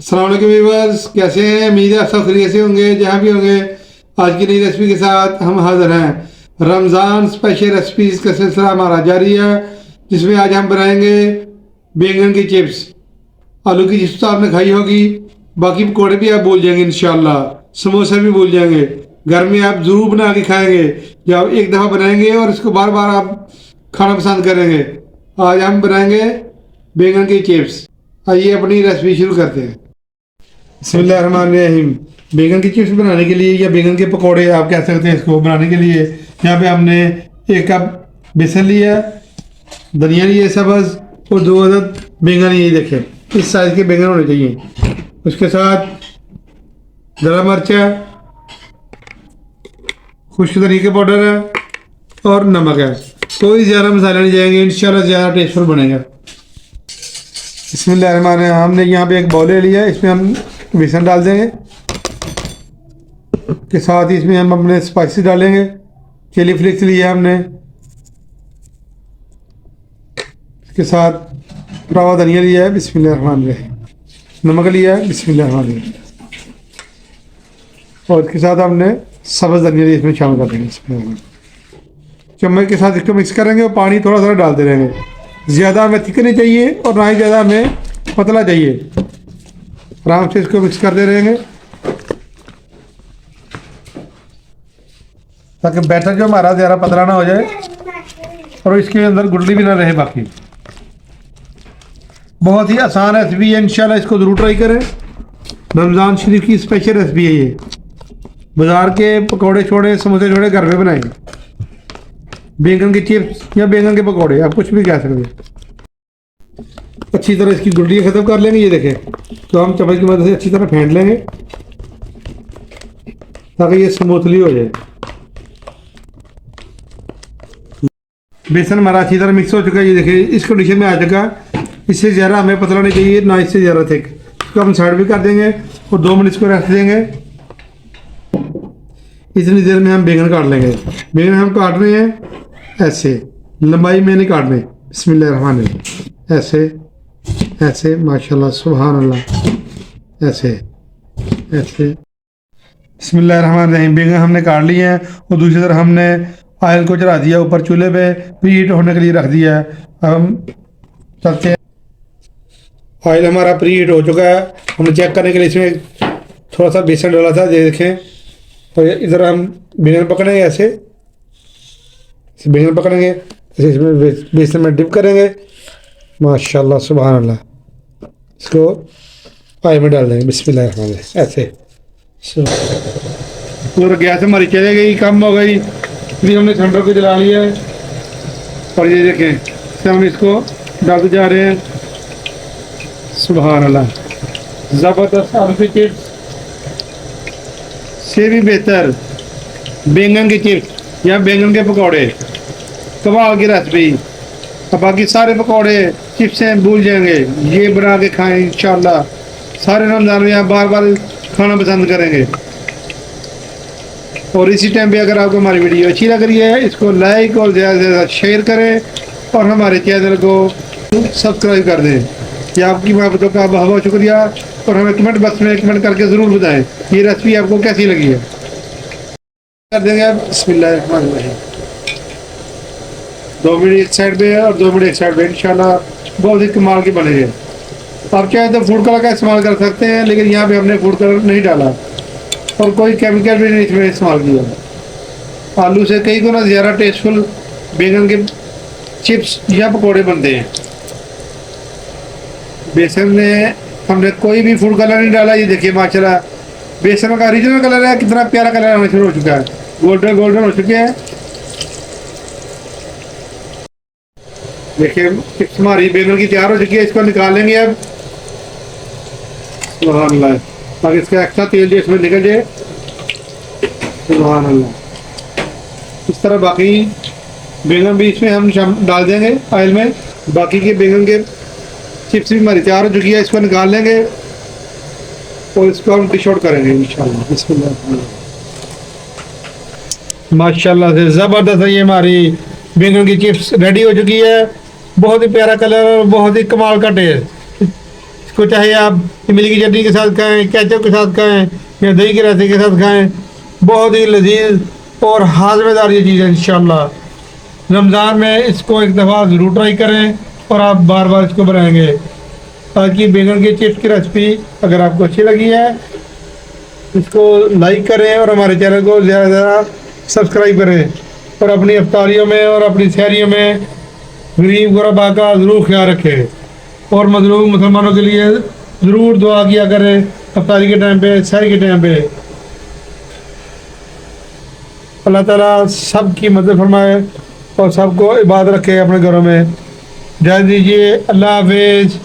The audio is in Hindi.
अस्सलाम वालेकुम व्यूअर्स, कैसे हैं? उम्मीद है आप सब खैरियत से होंगे। जहाँ भी होंगे, आज की नई रेसिपी के साथ हम हाजिर हैं। रमज़ान स्पेशल रेसिपीज़ का सिलसिला हमारा जारी है, जिसमें आज हम बनाएंगे बैंगन की चिप्स। आलू की चिप्स तो आपने खाई होगी, बाकी पकौड़े भी आप भूल जाएंगे इंशाल्लाह। समोसे भी भूल जाएंगे। घर में आप ज़रूर बना के खाएंगे। जब एक दफ़ा बनाएंगे और इसको बार बार आप खाना पसंद करेंगे। आज हम बनाएंगे बैंगन की चिप्स। आइए अपनी रेसिपी शुरू करते हैं। बिस्मिल्लाहिर्रहमानिर्रहीम। बैंगन की चिप्स बनाने के लिए या बैंगन के पकौड़े आप कह सकते हैं, इसको बनाने के लिए यहाँ पे हमने 1 कप बेसन लिया, धनिया लिए सब्ज़, और 2 अदद बैंगन लिए। देखें इस साइज़ के बैंगन होने चाहिए। उसके साथ गरम मिर्चा, खुश्क धनिया का पाउडर है और नमक है। कोई ज़्यादा मसाले नहीं जाएंगे, इंशाल्लाह ज़्यादा टेस्टफुल बनेगा। बिस्मिल्लाहिर्रहमानिर्रहीम। हमने यहाँ पे एक बाउल ले लिया, इसमें हम बेसन डाल देंगे। के साथ ही इसमें हम अपने स्पाइसेस डालेंगे। चिली फ्लेक्स लिया हमने, इसके साथ रवा धनिया लिया है, बिस्मिल्लाहिर्रहमानिर्रहीम। नमक लिया है, बिस्मिल्लाहिर्रहमानिर्रहीम। और इसके साथ हमने सब्ज़ धनिया लिया, इसमें शामिल कर देंगे। चम्मच के साथ इसको मिक्स करेंगे और पानी थोड़ा थोड़ा डालते रहेंगे। ज़्यादा हमें थिक नहीं चाहिए और ना ही ज़्यादा हमें पतला चाहिए। आराम से इसको मिक्स करते रहेंगे ताकि बैटर जो हमारा ज़्यादा पतला ना हो जाए और इसके अंदर गुठली भी ना रहे। बाकी बहुत ही आसान रेसिपी है, इंशाल्लाह इसको ज़रूर ट्राई करें। रमज़ान शरीफ की स्पेशल रेसिपी है ये। बाज़ार के पकौड़े छोड़े, समोसे छोड़े, घर पे बनाएंगे बैंगन की चिप्स या बैंगन के पकौड़े, आप कुछ भी कह सकते हैं। अच्छी तरह इसकी गुठलियाँ ख़त्म कर लेंगे। ये देखें, तो हम चम्मच की मदद से अच्छी तरह फेंट लेंगे ताकि ये स्मूथली हो जाए। बेसन हमारा अच्छी तरह मिक्स हो चुका है। ये देखिए इस कंडीशन में आ चुका। इससे ज़्यादा हमें पतला नहीं चाहिए, ना इससे ज़्यादा थिक। इसको हम साइड भी कर देंगे और 2 मिनट इसको रेस्ट देंगे। इतनी देर में हम बैंगन काट लेंगे। बैंगन हम काट रहे हैं ऐसे, लंबाई में नहीं काटने। बिस्मिल्लाहिर्रहमानिर्रहीम। ऐसे ऐसे, माशाल्लाह, सुभान अल्लाह। ऐसे ऐसे, बिस्मिल्लाहिर्रहमानिर्रहीम। बैंगन हमने काट लिए हैं और दूसरी तरफ हमने ऑयल को चढ़ा दिया ऊपर चूल्हे पे, प्रीहीट होने के लिए रख दिया है। अब हम चलते हैं। ऑयल हमारा प्रीहीट हो चुका है। हमने चेक करने के लिए इसमें थोड़ा सा बेसन डाला था, ये देखें। और इधर हम बैंगन पकड़ेंगे, ऐसे बैंगन पकड़ेंगे, ऐसे इसमें बेसन में डिप करेंगे। माशाल्लाह, सुभान अल्लाह। इसको ऑयल में डाल देंगे, बिस्मिल्लाहिर्रहमानिर्रहीम। ऐसे पूरा गैस हमारी चले गई, कम हो गई, फिर हमने सिलेंडर को जला लिया है। और ये देखें, फिर हम इसको डालते जा रहे हैं। सुभान अल्लाह, ज़बरदस्त आलू की चिप्स से भी बेहतर बैंगन की चिप्स या बैंगन के पकौड़े, कमाल की रेसिपी। अब बाकी सारे पकौड़े चिप्सें भूल जाएंगे, ये बना के खाएं इंशाल्लाह। सारे रमज़ान में आप बार बार खाना पसंद करेंगे। और इसी टाइम पे अगर आपको हमारी वीडियो अच्छी लग रही है, इसको लाइक और ज़्यादा से ज़्यादा शेयर करें और हमारे चैनल को सब्सक्राइब कर दें। ये आपकी मोहब्बतों का बहुत बहुत शुक्रिया। और हमें कमेंट बॉक्स में कमेंट करके ज़रूर बताएं ये रेसिपी आपको कैसी लगी है। कर देंगे आप, बिस्मिल्लाहिर्रहमानिर्रहीम। 2 मिनट एक साइड पे और 2 मिनट एक साइड पे, इंशाल्लाह बहुत ही कमाल की बनेगी। आप चाहे तो फूड कलर का इस्तेमाल कर सकते हैं, लेकिन यहाँ पे हमने फूड कलर नहीं डाला और कोई केमिकल भी नहीं इसमें इस्तेमाल किया। आलू से कई गुना ज़्यादा टेस्टफुल बैंगन के चिप्स या पकौड़े बनते हैं। बेसन में हमने कोई भी फूड कलर नहीं डाला। ये देखिए माशाल्लाह, बेसन का ओरिजिनल कलर है, कितना प्यारा कलर हमें शुरू हो चुका है। गोल्डन गोल्डन हो चुके हैं। देखिए हमारी बैंगन की तैयार हो चुकी है। इसको निकालेंगे अब, सुभान अल्लाह, ताकि इसका एक्स्ट्रा तेल जो इसमें निकल जाए। सुभान अल्लाह। इस तरह बाकी बैंगन भी इसमें हम डाल देंगे ऑयल में। बाकी के बैंगन के चिप्स भी हमारी तैयार हो चुकी है। इसको निकाल लेंगे और इसको हम डिश आउट करेंगे इंशाल्लाह। बिस्मिल्लाह। माशाल्लाह से ज़बरदस्त है ये हमारी बैंगन की चिप्स रेडी हो चुकी है। बहुत ही प्यारा कलर और बहुत ही कमाल का टेस्ट। इसको चाहे आप इमली की चटनी के साथ खाएं, केचप के साथ खाएं या दही के रायते के साथ खाएं। बहुत ही लजीज और हाजमेदार ये चीज़ है इंशाल्लाह। रमज़ान में इसको एक दफ़ा ज़रूर ट्राई करें और आप बार बार इसको बनाएंगे। आज की बैंगन के चिप्स की रेसिपी अगर आपको अच्छी लगी है इसको लाइक करें और हमारे चैनल को ज़्यादा से ज़्यादा सब्सक्राइब करें और अपनी इफ्तारियों में और अपनी सहरियों में गरीब गुरबा का ज़रूर ख्याल रखें और मज़लूम मुसलमानों के लिए ज़रूर दुआ किया करें इफ्तारी के टाइम पे, सहरी के टाइम पे। अल्लाह ताला सब की मदद फरमाए और सबको इबादत रखे अपने घरों में। इजाज़त दीजिए, अल्लाह हाफिज़।